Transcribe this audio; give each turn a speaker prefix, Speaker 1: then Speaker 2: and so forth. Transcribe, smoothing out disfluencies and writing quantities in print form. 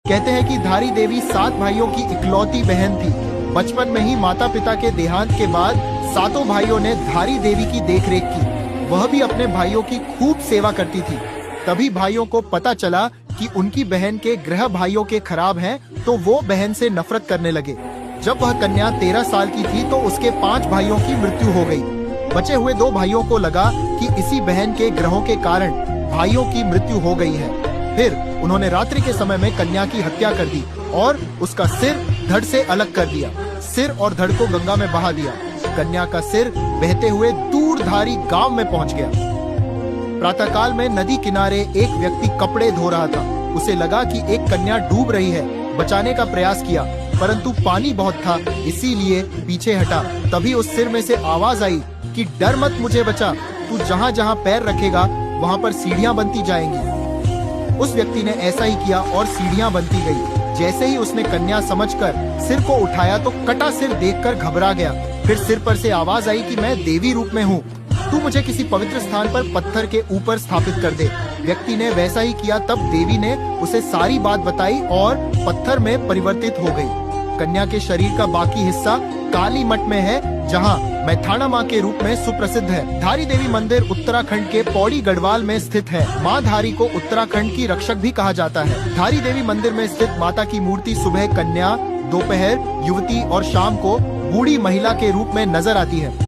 Speaker 1: कहते हैं कि धारी देवी 7 भाइयों की इकलौती बहन थी। बचपन में ही माता पिता के देहांत के बाद सातों भाइयों ने धारी देवी की देखरेख की। वह भी अपने भाइयों की खूब सेवा करती थी। तभी भाइयों को पता चला कि उनकी बहन के ग्रह भाइयों के खराब हैं, तो वो बहन से नफरत करने लगे। जब वह कन्या 13 साल की थी तो उसके 5 भाइयों की मृत्यु हो गई। बचे हुए 2 भाइयों को लगा कि इसी बहन के ग्रहों के कारण भाइयों की मृत्यु हो गई है। फिर उन्होंने रात्रि के समय में कन्या की हत्या कर दी और उसका सिर धड़ से अलग कर दिया। सिर और धड़ को गंगा में बहा दिया। कन्या का सिर बहते हुए दूरधारी गांव में पहुंच गया। प्रातःकाल में नदी किनारे एक व्यक्ति कपड़े धो रहा था। उसे लगा कि एक कन्या डूब रही है। बचाने का प्रयास किया, परंतु पानी बहुत था, इसीलिए पीछे हटा। तभी उस सिर में से आवाज आई कि डर मत, मुझे बचा। तू जहाँ जहाँ पैर रखेगा वहाँ पर सीढ़ियाँ बनती जाएंगी। उस व्यक्ति ने ऐसा ही किया और सीढ़ियाँ बनती गई। जैसे ही उसने कन्या समझकर सिर को उठाया तो कटा सिर देखकर घबरा गया। फिर सिर पर से आवाज आई कि मैं देवी रूप में हूँ, तू मुझे किसी पवित्र स्थान पर पत्थर के ऊपर स्थापित कर दे। व्यक्ति ने वैसा ही किया। तब देवी ने उसे सारी बात बताई और पत्थर में परिवर्तित हो गई। कन्या के शरीर का बाकी हिस्सा काली मठ में है, जहां मैथाना माँ के रूप में सुप्रसिद्ध है। धारी देवी मंदिर उत्तराखंड के पौड़ी गढ़वाल में स्थित है। माँ धारी को उत्तराखंड की रक्षक भी कहा जाता है। धारी देवी मंदिर में स्थित माता की मूर्ति सुबह कन्या, दोपहर युवती और शाम को बूढ़ी महिला के रूप में नजर आती है।